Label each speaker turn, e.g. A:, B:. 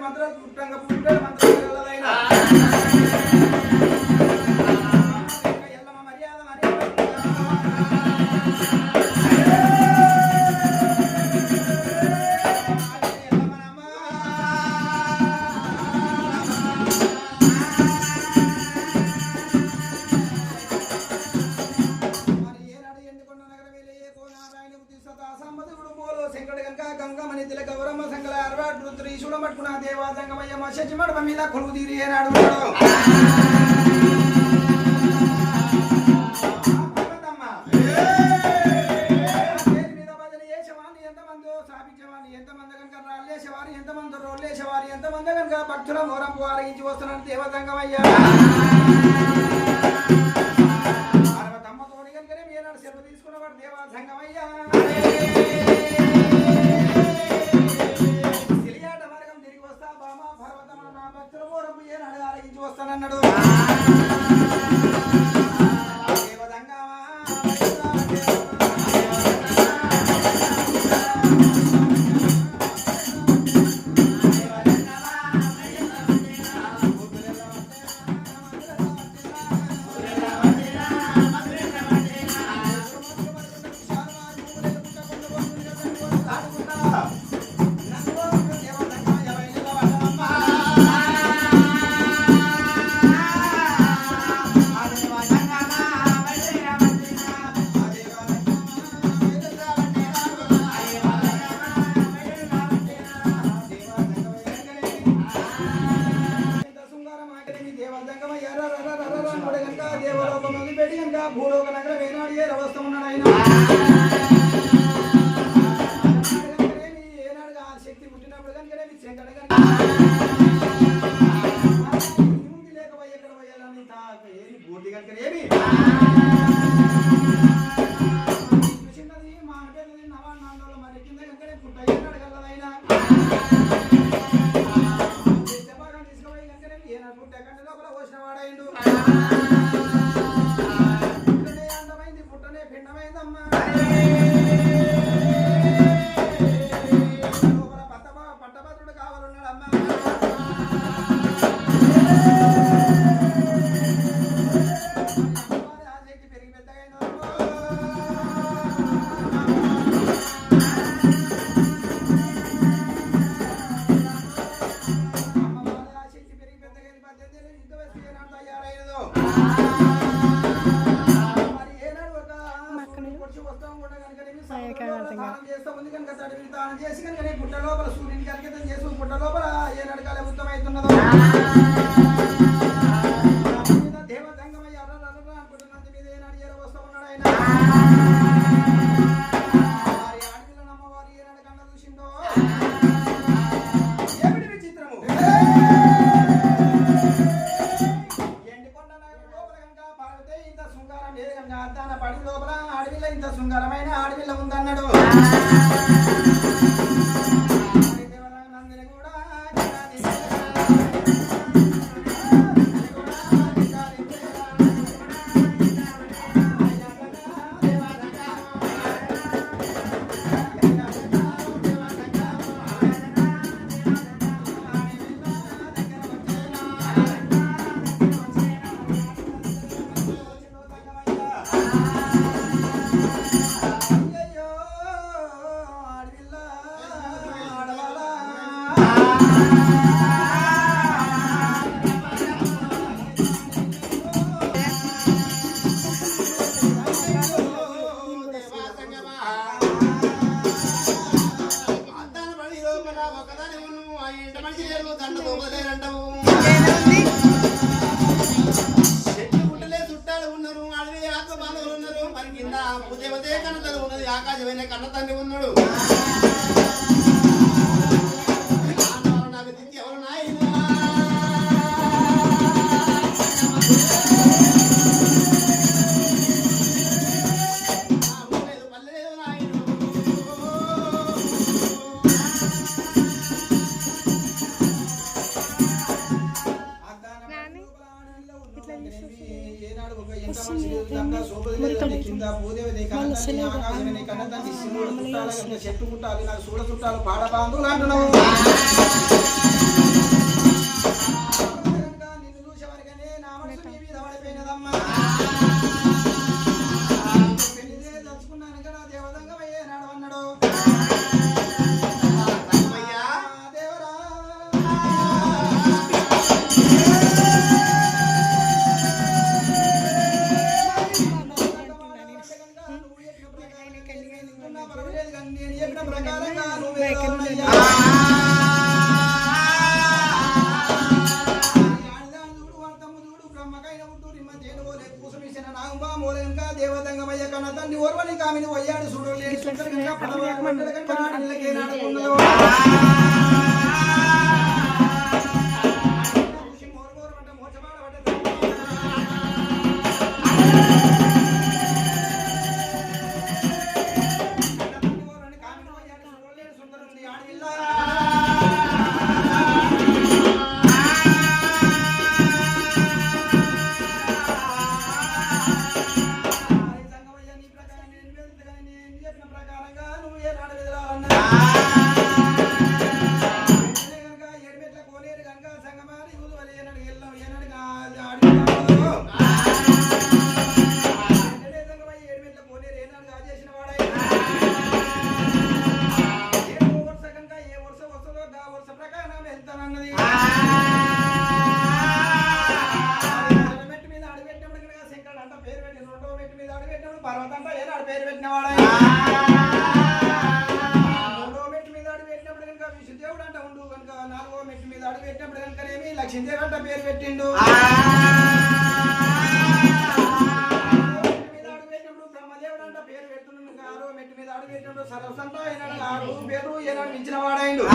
A: మంత్రాలు మీద కొలువు తీరి ఏనాడు ఎంతమంది రోళ్ళేసేవారు ఎంతమంది కనుక భక్తుల మోరంపు ఆరగించి వస్తున్నారు దేవతంగమయ్యా తమ్మతోని కనుకనే మీనాడు సెలవు తీసుకున్నవాడు దేవతంగమయ్యా తెలియాట మార్గం తిరిగి వస్తా బామా పర్వతమ నా భక్తుల మోరంపు ఏనాడు ఆరగించి వస్తానన్నాడు భూలోక నగర వేనాడు ఏ అవస్థ ఉన్నాడు ఆయన ఏనాడు శక్తి పుట్టినప్పుడు కనుక శంకర లేకపోయి ఎక్కడ పోయాలని ఏమి బూర్తి కనుక ఏమి చిన్నది మా పేరుది నవాన్నంలో మరి కింద కనుక పుట్ట ఏనాడు కలదైనా తీసుకుపోయి కనుక ఏనాడు పుట్ట కంటే లోపల పోసిన వాడైండు పట్టభద్రుడు కావాలన్నాడు అమ్మ ఆసక్తి పెరిగి పెద్దగా ఆసక్తి పెరిగి పెద్దగా 18 యుద్ధ వస్తు ఏనాడు తయారైనదో దానం చేసి కనుక పుట్ట లోపల సూర్యుని కరిగితం చేసి పుట్ట లోపల ఏ నడకాల ఉత్తమవుతున్నదో దేవతంగమయ్య అనుకుంటున్నంత మీద ఏనాడు ఏదో వస్తూ ఉన్నాడు ఆయన వారి ఆడపిల్ల నమ్మవారి ఏనాడు కన్నా చూసిందో ఏమిటి విచిత్రము ఎండికొండ నగరం లోపల కనుక పార్వతే ఇంత శృంగారం లేదు కనుక అద్దాన పడి లోపల ఆడపిల్ల ఇంత శృంగారమైన ఆడపిల్ల ఉందన్నాడు ఆకాశమైన కన్న తండ్రి ఉన్నాడు నాకు తిరిగి ఎవరు నాయనా పల్లెలేదు నాయన ఏనాడు ఒక ఎంత మనిషి కింద భూదేవి ఆకాశమే కన్న తండ్రి శివుడు చుట్టాల చెట్టు పుట్టాలి నాకు చూడ చుట్టాలు పాడబాంధువులు అంటున్నావు నిన్ను చూసేవారికనే నా మనసు నీ మీద పడిపోయినదమ్మా పెళ్లిదే తలుచుకున్నాను కదా దేవతంగమయ్యే నాడు అన్నాడు దేవరా ప్రకారంగా నువ్వే దేవతంగమయ్య కన్న తండ్రి ఓర్వని కామిని వయ్యాడు చూడు లేడు సుందరంగా పడవకేనాడు పర్వతంపై ఏనాడు పేరు పెట్టినవాడు మూడో మెట్టు మీద అడుగు పెట్టినప్పుడు కనుక విష్ణుదేవుడు అంట ఉండు కనుక నాలుగో మెట్టు మీద అడుగు పెట్టినప్పుడు కనుకనేమి లక్ష్మీదేవి అంట పేరు పెట్టిండు మెట్టు మీద అడుగు పెట్టినప్పుడు బ్రహ్మదేవుడు అంట పేరు పెడుతున్నాడు కనుక ఆరో మెట్టు మీద అడుగు పెట్టినప్పుడు సరస్వంత ఏనాడు ఆరు పేరు ఏనాడు మించిన వాడాయిండు